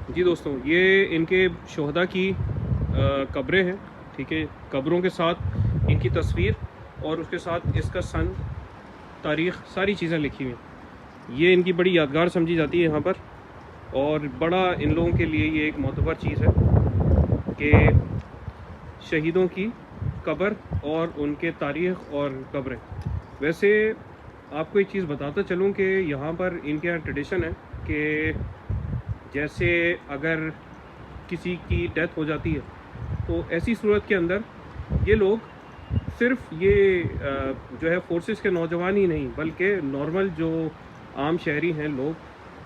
जी दोस्तों, ये इनके शोहदा की कब्रें हैं, ठीक है। कब्रों के साथ इनकी तस्वीर और उसके साथ इसका सन, तारीख़, सारी चीज़ें लिखी हुई हैं। ये इनकी बड़ी यादगार समझी जाती है यहाँ पर, और बड़ा इन लोगों के लिए ये एक मोतबर चीज़ है कि शहीदों की कब्र और उनके तारीख़ और कब्रें। वैसे आपको एक चीज़ बताता चलूँ कि यहाँ पर इनके यहाँ ट्रेडिशन है कि जैसे अगर किसी की डेथ हो जाती है तो ऐसी सूरत के अंदर ये लोग सिर्फ ये जो है फोर्सेस के नौजवान ही नहीं बल्कि नॉर्मल जो आम शहरी हैं लोग,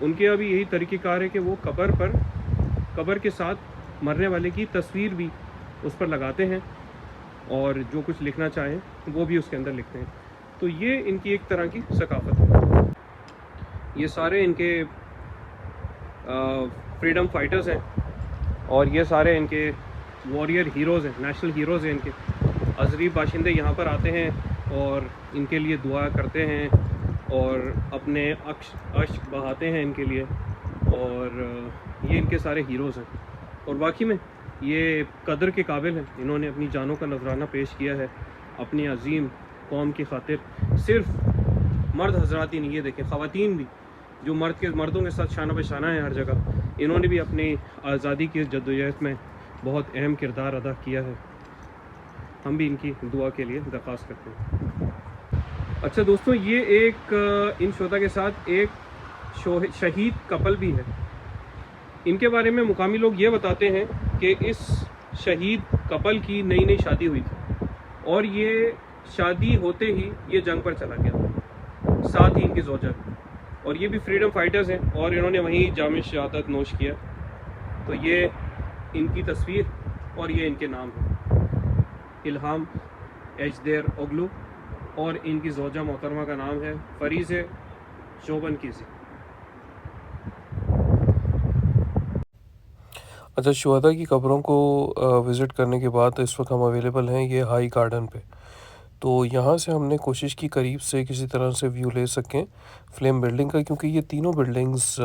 उनके अभी यही तरीक़ेकार है कि वो कब्र के साथ मरने वाले की तस्वीर भी उस पर लगाते हैं और जो कुछ लिखना चाहें वो भी उसके अंदर लिखते हैं। तो ये इनकी एक तरह की सकाफ़त है। ये सारे इनके फ्रीडम फाइटर्स हैं और ये सारे इनके वॉरियर हीरोज़ हैं, नेशनल हीरोज़ हैं इनके। अज़रीब बाशिंदे यहाँ पर आते हैं और इनके लिए दुआ करते हैं और अपने अश्क बहाते हैं इनके लिए, और ये इनके सारे हीरोज़ हैं। और वाकई में ये कदर के काबिल हैं। इन्होंने अपनी जानों का नजराना पेश किया है अपनी अजीम कौम की खातिर। सिर्फ मर्द हजरात ही नहीं, ये देखें ख़वातीन भी जो मर्दों के साथ शाना बशाना है हर जगह, इन्होंने भी अपनी आज़ादी की जद्दोजहद में बहुत अहम किरदार अदा किया है। हम भी इनकी दुआ के लिए दरख्वास्त करते हैं। अच्छा दोस्तों, ये एक इन शोधा के साथ एक शहीद कपल भी है। इनके बारे में मुकामी लोग ये बताते हैं कि इस शहीद कपल की नई नई शादी हुई थी और ये शादी होते ही ये जंग पर चला गया, साथ ही इनकी ज़ौजा। और ये भी फ्रीडम फाइटर्स हैं और इन्होंने वहीं जाम शहादत नोश किया। तो ये इनकी तस्वीर और ये इनके नाम है, इल्हाम एजदेर ओगलू, और इनकी ज़ौजा मोहतरमा का नाम है फरीज़े शोबन कीज़ी। अच्छा, शुहदा की कब्रों को विज़िट करने के बाद इस वक्त हम अवेलेबल हैं ये हाई गार्डन पे। तो यहाँ से हमने कोशिश की करीब से किसी तरह से व्यू ले सकें फ्लेम बिल्डिंग का, क्योंकि ये तीनों बिल्डिंग्स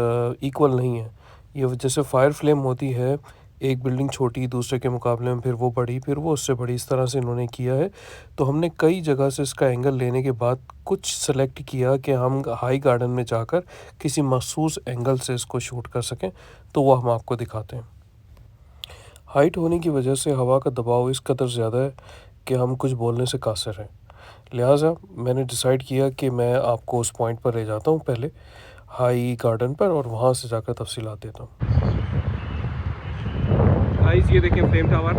इक्वल नहीं है। ये जैसे फायर फ्लेम होती है, एक बिल्डिंग छोटी दूसरे के मुकाबले में, फिर वो बड़ी, फिर वो उससे बड़ी, इस तरह से इन्होंने किया है। तो हमने कई जगह से इसका एंगल लेने के बाद कुछ सेलेक्ट किया कि हम हाई गार्डन में जाकर किसी मखसूस एंगल से इसको शूट कर सकें, तो वो हम आपको दिखाते हैं। हाइट होने की वजह से हवा का दबाव इस कदर ज़्यादा है कि हम कुछ बोलने से कासिर हैं। लिहाजा मैंने डिसाइड किया कि मैं आपको उस पॉइंट पर ले जाता हूँ पहले हाई गार्डन पर, और वहाँ से जाकर तफसीलात देता हूँ। गाइस ये देखें फ्लेम टावर,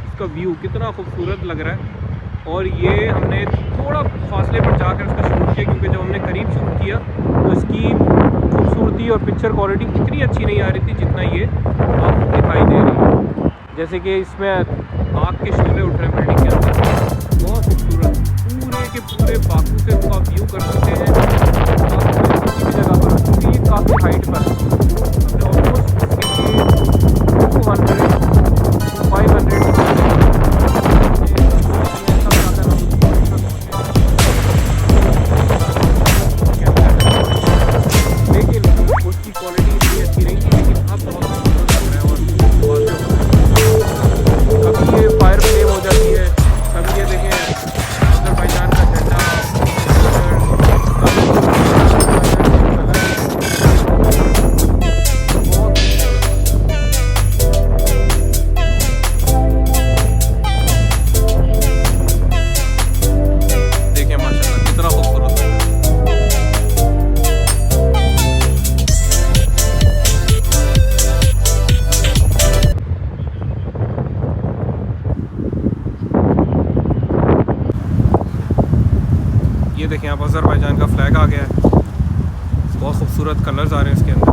इसका व्यू कितना खूबसूरत लग रहा है। और ये हमने थोड़ा फासले पर जाकर इसको शूट किया, क्योंकि जब हमने करीब शूट किया तो इसकी खूबसूरती और पिक्चर क्वालिटी इतनी अच्छी नहीं आ रही थी जितना ये आपको दिखाई दे रही है। जैसे कि इसमें आग के शोले उठ रहे हैं बिल्डिंग के अंदर, बहुत खूबसूरत। पूरे के पूरे बाकू से उसका व्यू कर सकते हैं किसी भी जगह पर, क्योंकि ये काफ़ी हाइट पर हमने ऑलमोस्ट इसके लिए 200 500 ये देखें आप, अज़रबैजान का फ्लैग आ गया है। बहुत खूबसूरत कलर्स आ रहे हैं इसके अंदर।